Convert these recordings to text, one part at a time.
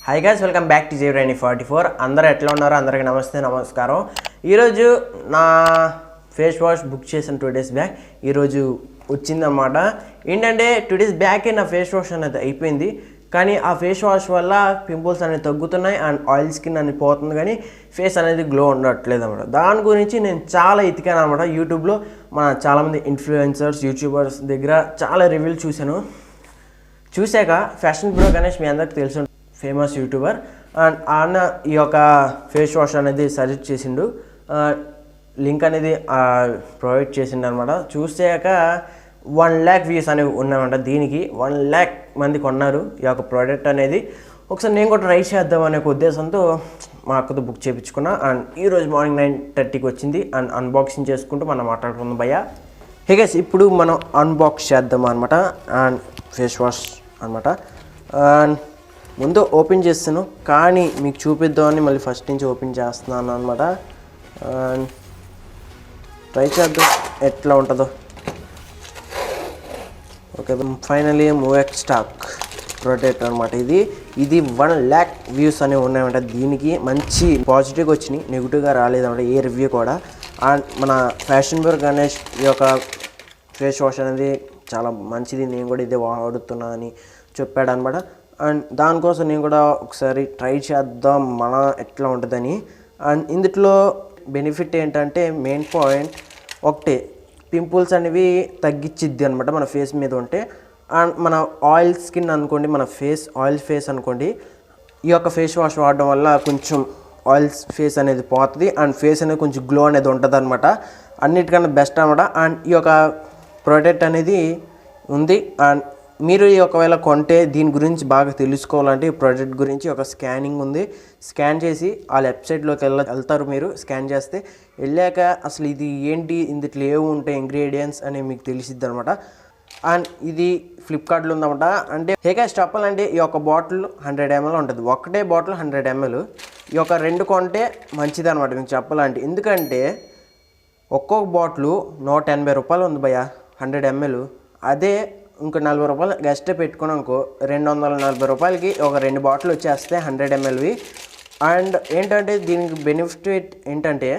High guys, welcome back to జీవరాణి44. అందరూ ఎట్లా ఉన్నారో అందరికీ నమస్కారం. ఈరోజు నా ఫేస్ వాష్ బుక్ చేసిన 2 days బ్యాక్ ఈరోజు వచ్చిందన్నమాట. ఏంటంటే 2 days బ్యాకే నా ఫేస్ వాష్ అనేది అయిపోయింది. కానీ ఆ ఫేస్ వాష్ వల్ల పింపుల్స్ అనేవి తగ్గుతున్నాయి అండ్ ఆయిల్ స్కిన్ అనేది పోతుంది, కానీ ఫేస్ అనేది గ్లో ఉండట్లేదు అనమాట. దాని గురించి నేను చాలా ఎతికాను అనమాట. యూట్యూబ్లో మన చాలామంది ఇన్ఫ్లుయెన్సర్స్, యూట్యూబర్స్ దగ్గర చాలా రివ్యూలు చూశాక ఫ్యాషన్ బ్రో గణేష్, మీ అందరికి తెలుసు, ఫేమస్ యూట్యూబర్, అండ్ ఆయన ఈ యొక్క ఫేస్ వాష్ అనేది సజెస్ట్ చేసిండు. లింక్ అనేది ప్రొవైడ్ చేసిండు అనమాట. చూసాక 1 lakh వ్యూస్ అనేవి ఉన్నాయన్నమాట. దీనికి 1 lakh మంది కొన్నారు ఈ యొక్క ప్రోడక్ట్ అనేది. ఒకసారి నేను కూడా ట్రై చేద్దాం అనే ఉద్దేశంతో మా అక్కతో బుక్ చేయించుకున్నా. అండ్ ఈరోజు మార్నింగ్ 9:30కి వచ్చింది. అండ్ అన్బాక్సింగ్ చేసుకుంటూ మనం మాట్లాడుకుందాం భయ్యా. హే గైస్, ఇప్పుడు మనం అన్బాక్స్ చేద్దాం అనమాట. అండ్ ఫేస్ వాష్ అనమాట. అండ్ ముందు ఓపెన్ చేస్తాను, కానీ మీకు చూపిద్దామని మళ్ళీ ఫస్ట్ నుంచి ఓపెన్ చేస్తున్నాను అనమాట. అండ్ ట్రై చేద్దాం ఎట్లా ఉంటుందో. ఓకే, ఫైనలీ మూవెక్స్ స్టాక్ ప్రోడక్ట్ అనమాట. ఇది 1 lakh వ్యూస్ అనేవి ఉన్నాయన్నమాట. దీనికి మంచి పాజిటివ్గా వచ్చినాయి, నెగిటివ్గా రాలేదన్నమాట ఏ రివ్యూ కూడా. అండ్ మన ఫ్యాషన్ బ్రో గణేష్ ఈ యొక్క ఫేస్ వాష్ అనేది చాలా మంచిది, నేను కూడా ఇదే వాడుతున్నా అని చెప్పాడు అనమాట. అండ్ దానికోసం నేను కూడా ఒకసారి ట్రై చేద్దాం మన ఎట్లా ఉంటుందని. అండ్ ఇందులో బెనిఫిట్ ఏంటంటే మెయిన్ పాయింట్ ఒకటే, పింపుల్స్ అనేవి తగ్గించిద్ది అనమాట మన ఫేస్ మీద ఉంటే. అండ్ మన ఆయిల్ స్కిన్ అనుకోండి, మన ఆయిల్ ఫేస్ అనుకోండి, ఈ యొక్క ఫేస్ వాష్ వాడడం వల్ల కొంచెం ఆయిల్ ఫేస్ అనేది పోతుంది అండ్ ఫేస్ అనేది కొంచెం గ్లో అనేది ఉంటుంది అనమాట. అన్నిటికన్నా బెస్ట్ అనమాట. అండ్ ఈ యొక్క ప్రోడక్ట్ అనేది ఉంది. అండ్ మీరు ఒకవేళ కొంటే దీని గురించి బాగా తెలుసుకోవాలంటే ఈ ప్రోడక్ట్ గురించి ఒక స్కానింగ్ ఉంది. స్కాన్ చేసి ఆ వెబ్సైట్లోకి వెళ్తారు. మీరు స్కాన్ చేస్తే వెళ్ళాక అసలు ఇది ఏంటి, ఇందులో ఏవి ఉంటాయి ఇంగ్రీడియంట్స్ అని మీకు తెలిసిద్ది అనమాట. అండ్ ఇది ఫ్లిప్కార్ట్లో ఉందన్నమాట. అంటే హేగా చెప్పాలంటే ఈ యొక్క బాటిల్ 100 ml ఉంటుంది. ఒకటే బాటిల్ 100 ml. ఈ యొక్క 2 కొంటే మంచిది అనమాట మీకు చెప్పాలంటే. ఎందుకంటే ఒక్కొక్క బాటిల్ 180 రూపాయలు ఉంది భయ్య 100 ml. అదే ఇంకో 40 రూపాయలు గెస్ట్ పెట్టుకున్నాకో 240 రూపాయలకి ఒక 2 బాటిల్ వచ్చేస్తాయి 100 mlవి. అండ్ ఏంటంటే దీనికి బెనిఫిట్ ఏంటంటే,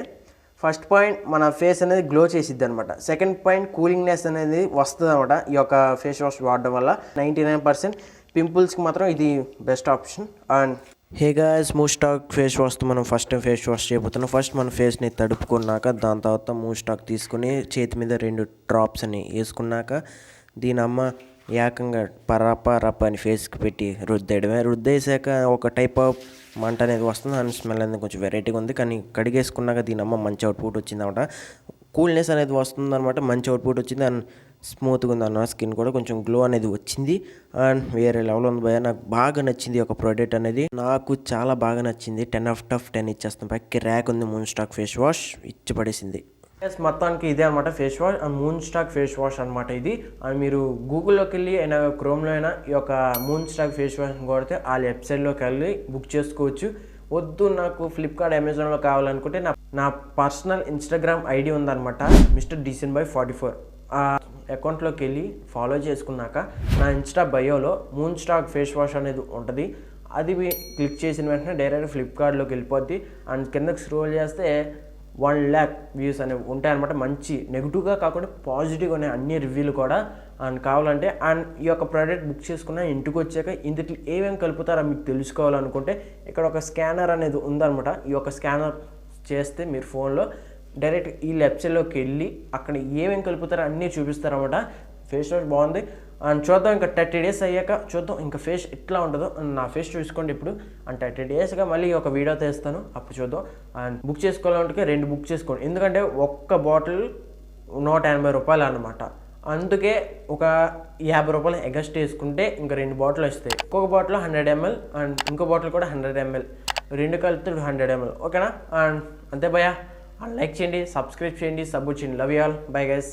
ఫస్ట్ పాయింట్ మన ఫేస్ అనేది గ్లో చేసిద్ది అనమాట. సెకండ్ పాయింట్ కూలింగ్నెస్ అనేది వస్తుంది అనమాట ఈ యొక్క ఫేస్ వాష్ వాడడం వల్ల. 99% పింపుల్స్కి మాత్రం ఇది best option. And hey guys, మూస్టాక్ ఫేస్ వాష్తో మనం ఫస్ట్ ఫేస్ వాష్ చేయబోతున్నాం. ఫస్ట్ మన ఫేస్ని తడుపుకున్నాక దాని తర్వాత మూస్టాక్ తీసుకుని చేతి మీద 2 డ్రాప్స్ అని వేసుకున్నాక దీని అమ్మ ఏకంగా రప్ప అని ఫేస్కి పెట్టి రుద్దేసాక ఒక టైప్ ఆఫ్ మంట అనేది వస్తుంది. అండ్ స్మెల్ అనేది కొంచెం వెరైటీగా ఉంది, కానీ కడిగేసుకున్నాక దీని అమ్మ మంచి అవుట్పుట్ వచ్చిందన్నమాట. కూల్నెస్ అనేది వస్తుందన్నమాట, మంచి అవుట్పుట్ వచ్చింది. అండ్ స్మూత్గా ఉంది అన్న, స్కిన్ కూడా కొంచెం గ్లో అనేది వచ్చింది. అండ్ వేరే లెవెల్ ఉంది భయ. నాకు బాగా నచ్చింది ఒక ప్రోడక్ట్ అనేది, నాకు చాలా బాగా నచ్చింది. 10 out of 10 ఇచ్చేస్తాం. పైకి ర్యాక్ ఉంది. మూన్స్టాక్ ఫేస్ వాష్ ఇచ్చి పడేసింది. మొత్తానికి ఇదే అనమాట ఫేస్ వాష్, మూన్స్టాక్ ఫేస్ వాష్ అనమాట ఇది. అండ్ మీరు గూగుల్లోకి వెళ్ళి అయినా క్రోమ్లో అయినా ఈ యొక్క మూన్స్టాక్ ఫేస్ వాష్ కొడితే ఆ వెబ్సైట్లోకి వెళ్ళి బుక్ చేసుకోవచ్చు. వద్దు నాకు ఫ్లిప్కార్ట్, అమెజాన్లో కావాలనుకుంటే నా పర్సనల్ ఇన్స్టాగ్రామ్ ఐడి ఉందన్నమాట, మిస్టర్ DCNBoy44. ఆ అకౌంట్లోకి వెళ్ళి ఫాలో చేసుకున్నాక నా ఇన్స్టా బయోలో మూన్స్టాక్ ఫేస్ వాష్ అనేది ఉంటుంది. అది క్లిక్ చేసిన వెంటనే డైరెక్ట్ ఫ్లిప్కార్ట్లోకి వెళ్ళిపోద్ది. అండ్ కిందకి స్క్రోల్ చేస్తే 1 lakh వ్యూస్ అనేవి ఉంటాయన్నమాట. మంచి నెగిటివ్గా కాకుండా పాజిటివ్గా ఉన్నాయి అన్ని రివ్యూలు కూడా. అండ్ కావాలంటే అండ్ ఈ యొక్క ప్రోడక్ట్ బుక్ చేసుకున్న ఇంటికి వచ్చాక ఇందులో ఏమేమి కలుపుతారో మీకు తెలుసుకోవాలనుకుంటే ఇక్కడ ఒక స్కానర్ అనేది ఉందన్నమాట. ఈ యొక్క స్కానర్ చేస్తే మీరు ఫోన్లో డైరెక్ట్ ఈ వెబ్సైట్లోకి వెళ్ళి అక్కడ ఏమేమి కలుపుతారో అన్నీ చూపిస్తారన్నమాట. ఫేస్ వాష్ బాగుంది. అండ్ చూద్దాం ఇంకా 30 days అయ్యాక చూద్దాం ఇంకా ఫేస్ ఎట్లా ఉంటుందో. నా ఫేస్ చూసుకోండి ఇప్పుడు. అండ్ 30 daysగా మళ్ళీ ఒక వీడియో తీస్తాను, అప్పుడు చూద్దాం. అండ్ బుక్ చేసుకోవాలంటే 2 బుక్ చేసుకోండి, ఎందుకంటే ఒక్క బాటిల్ 180 రూపాయలు అనమాట. అందుకే ఒక 50 రూపాయలు ఎగస్ట్ వేసుకుంటే ఇంకా 2 బాటిల్ వస్తాయి. ఒక్కొక్క బాటిల్ 100 ml అండ్ ఇంకో బాటిల్ కూడా 100 ml, 2 కలిపితే 100 ml. ఓకేనా? అండ్ అంతే భయ్యా. లైక్ చేయండి, సబ్స్క్రైబ్ చేయండి, సపోర్ట్ చేయండి. Love you all. Bye guys.